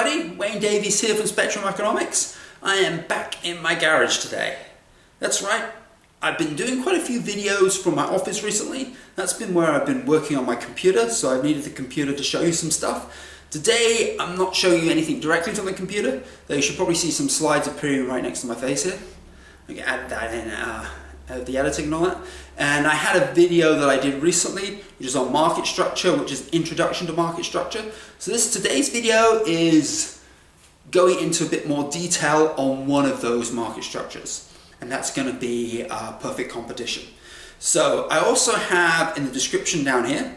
everybody, Wayne Davies here from Spectrum Economics. I am back in my garage today. That's right, I've been doing quite a few videos from my office recently. That's been where I've been working on my computer, so I've needed the computer to show you some stuff. Today, I'm not showing you anything directly from the computer, though you should probably see some slides appearing right next to my face here. I can add that in the editing and all that. And I had a video that I did recently, which is on market structure, which is introduction to market structure. So today's video is going into a bit more detail on one of those market structures, and that's going to be perfect competition. So I also have in the description down here,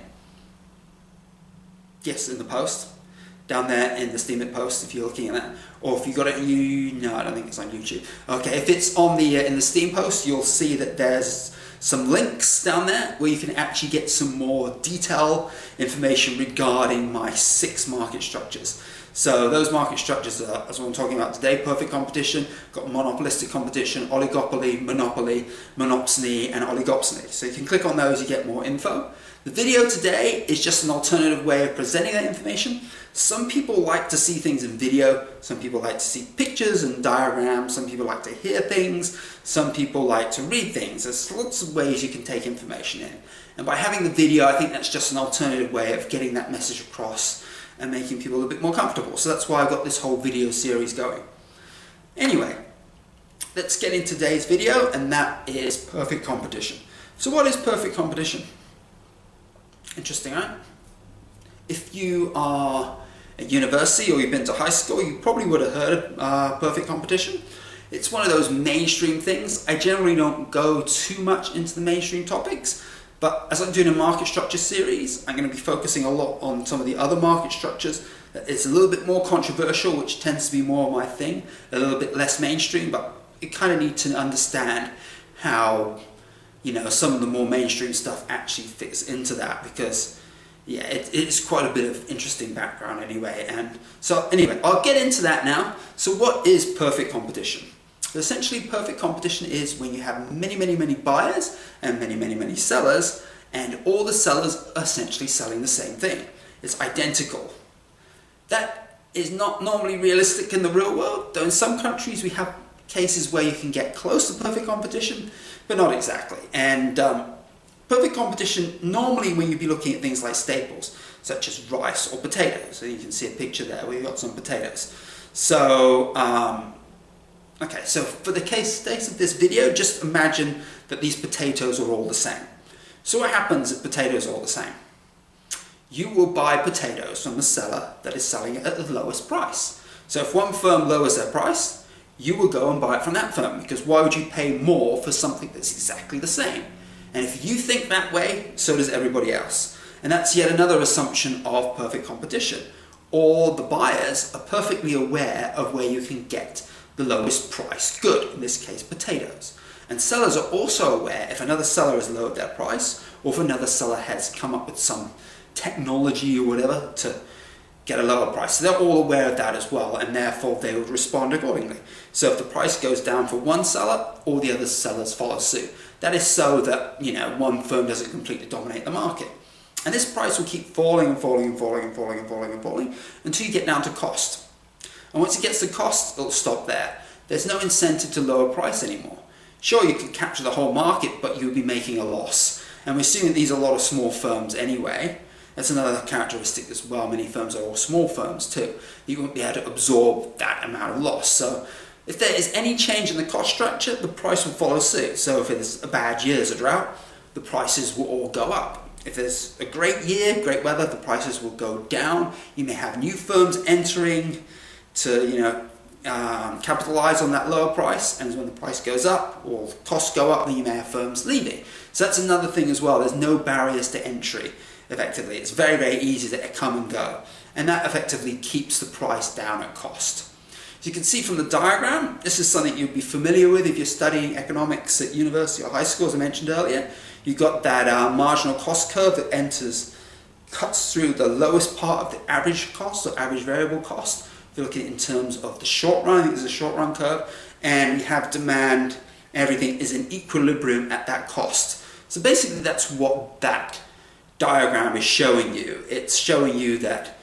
yes, in the post, down there in the Steemit post, if you're looking at that, or if you got it, no, I don't think it's on YouTube. Okay, if it's on the in the Steam post, you'll see that there's some links down there where you can actually get some more detailed information regarding my 6 market structures. So those market structures are, as what I'm talking about today, perfect competition, got monopolistic competition, oligopoly, monopoly, monopsony, and oligopsony. So you can click on those, you get more info. The video today is just an alternative way of presenting that information. Some people like to see things in video, some people like to see pictures and diagrams, some people like to hear things, some people like to read things. There's lots of ways you can take information in. And by having the video, I think that's just an alternative way of getting that message across and making people a bit more comfortable. So that's why I've got this whole video series going. Anyway, let's get into today's video, and that is perfect competition. So what is perfect competition? Interesting, right? If you are at university or you've been to high school, you probably would have heard of perfect competition. It's one of those mainstream things. I generally don't go too much into the mainstream topics, but as I'm doing a market structure series, I'm going to be focusing a lot on some of the other market structures. It's a little bit more controversial, which tends to be more of my thing, a little bit less mainstream, but you kind of need to understand how, you know, some of the more mainstream stuff actually fits into that, because yeah, it's quite a bit of interesting background anyway. And so anyway, I'll get into that now. So what is perfect competition? Essentially, perfect competition is when you have many buyers and many sellers, and all the sellers are essentially selling the same thing. It's identical. That is not normally realistic in the real world, though in some countries we have cases where you can get close to perfect competition, but not exactly. And perfect competition, normally when you'd be looking at things like staples, such as rice or potatoes. So you can see a picture there where you've got some potatoes. So, okay, so for the case of this video, just imagine that these potatoes are all the same. So what happens if potatoes are all the same? You will buy potatoes from a seller that is selling it at the lowest price. So if one firm lowers their price, you will go and buy it from that firm, because why would you pay more for something that's exactly the same? And if you think that way, so does everybody else. And that's yet another assumption of perfect competition. All the buyers are perfectly aware of where you can get the lowest priced good, in this case potatoes. And sellers are also aware if another seller has lowered their price, or if another seller has come up with some technology or whatever to get a lower price. So they're all aware of that as well, and therefore they would respond accordingly. So if the price goes down for one seller, all the other sellers follow suit. That is so that, you know, one firm doesn't completely dominate the market. And this price will keep falling and falling and falling and falling and falling and falling until you get down to cost. And once it gets to cost, it'll stop there. There's no incentive to lower price anymore. Sure, you could capture the whole market, but you would be making a loss. And we're seeing that these are a lot of small firms anyway. That's another characteristic as well. Many firms are all small firms too. You won't be able to absorb that amount of loss. So if there is any change in the cost structure, the price will follow suit. So if there's a bad year, there's a drought, the prices will all go up. If there's a great year, great weather, the prices will go down. You may have new firms entering to, you know, capitalize on that lower price, and when the price goes up or costs go up, then you may have firms leaving. So that's another thing as well. There's no barriers to entry. Effectively, it's very easy to come and go, and that effectively keeps the price down at cost. As you can see from the diagram, this is something you'd be familiar with if you're studying economics at university or high school, as I mentioned earlier. You've got that marginal cost curve that cuts through the lowest part of the average cost or average variable cost. If you look at it in terms of the short run, I think there's a short run curve, and we have demand, everything is in equilibrium at that cost. So basically that's what that diagram is showing you. It's showing you that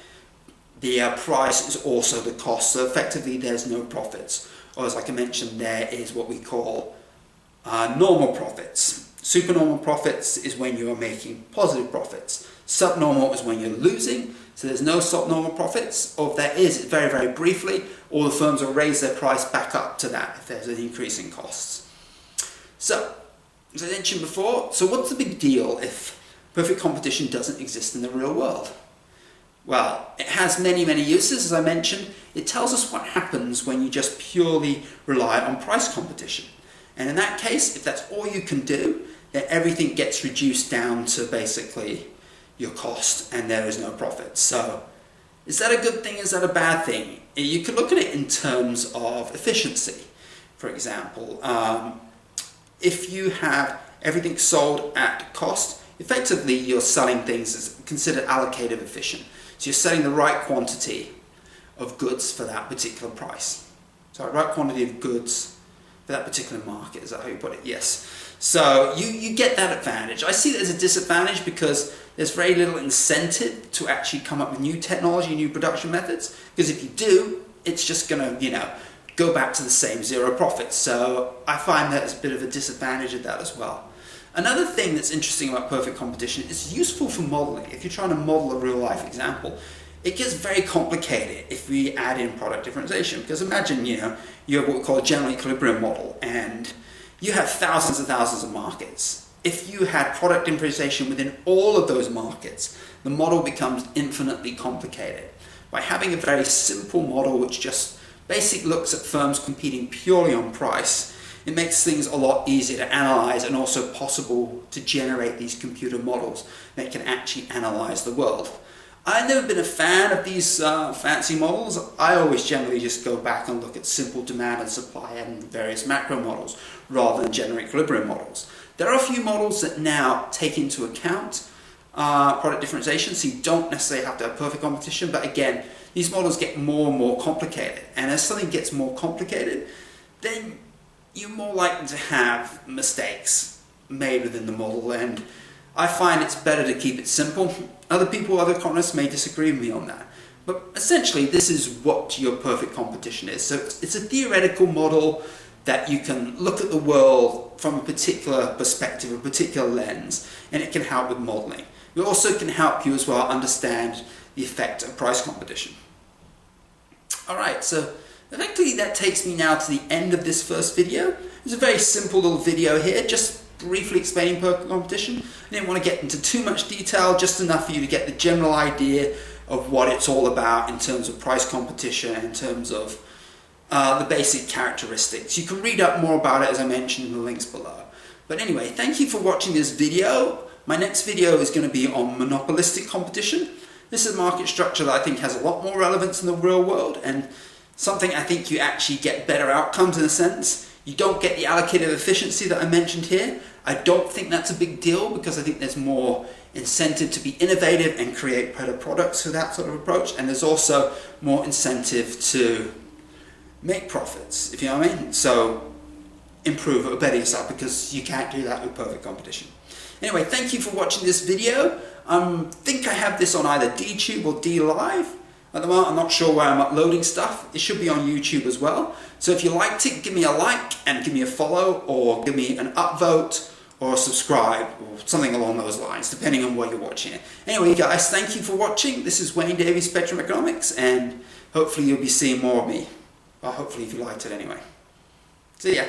the price is also the cost. So effectively there's no profits. Or as like I mentioned, there is what we call normal profits. Supernormal profits is when you are making positive profits. Subnormal is when you're losing. So there's no subnormal profits, or if there is, very, very briefly, all the firms will raise their price back up to that if there's an increase in costs. So, as I mentioned before, so what's the big deal if perfect competition doesn't exist in the real world? Well, it has many, many uses, as I mentioned. It tells us what happens when you just purely rely on price competition. And in that case, if that's all you can do, then everything gets reduced down to basically your cost and there is no profit. So, is that a good thing? Is that a bad thing? You could look at it in terms of efficiency. For example, if you have everything sold at cost, effectively you're selling things as considered allocative efficient. So you're selling the right quantity of goods for that particular price. So right quantity of goods for that particular market, is that how you put it? Yes. So you get that advantage. I see that as a disadvantage because there's very little incentive to actually come up with new technology, new production methods. Because if you do, it's just going to, go back to the same zero profits. So I find that as a bit of a disadvantage of that as well. Another thing that's interesting about perfect competition is useful for modeling. If you're trying to model a real life example, it gets very complicated if we add in product differentiation. Because imagine, you have what we call a general equilibrium model, and you have thousands and thousands of markets. If you had product differentiation within all of those markets, the model becomes infinitely complicated. By having a very simple model which just basically looks at firms competing purely on price, it makes things a lot easier to analyze and also possible to generate these computer models that can actually analyze the world. I've never been a fan of these fancy models. I always generally just go back and look at simple demand and supply and various macro models rather than general equilibrium models. There are a few models that now take into account product differentiation, so you don't necessarily have to have perfect competition, but again, these models get more and more complicated, and as something gets more complicated, then you're more likely to have mistakes made within the model, and I find it's better to keep it simple. Other economists may disagree with me on that, but essentially this is what your perfect competition is. So it's a theoretical model that you can look at the world from a particular perspective, a particular lens, and it can help with modeling. It also can help you as well understand the effect of price competition. Alright, so effectively that takes me now to the end of this first video. It's a very simple little video here, just briefly explaining perfect competition. I didn't want to get into too much detail, just enough for you to get the general idea of what it's all about in terms of price competition, in terms of the basic characteristics. You can read up more about it, as I mentioned, in the links below. But anyway, thank you for watching this video. My next video is going to be on monopolistic competition. This is a market structure that I think has a lot more relevance in the real world, and something I think you actually get better outcomes in a sense. You don't get the allocative efficiency that I mentioned here. I don't think that's a big deal because I think there's more incentive to be innovative and create better products through that sort of approach, and there's also more incentive to make profits, if you know what I mean. So improve or better yourself, because you can't do that with perfect competition. Anyway, thank you for watching this video. I think I have this on either DTube or DLive. At the moment, I'm not sure where I'm uploading stuff. It should be on YouTube as well. So if you liked it, give me a like and give me a follow, or give me an upvote or subscribe, or something along those lines, depending on where you're watching it. Anyway, guys, thank you for watching. This is Wayne Davies, Spectrum Economics, and hopefully you'll be seeing more of me. Well, hopefully if you liked it anyway. See ya.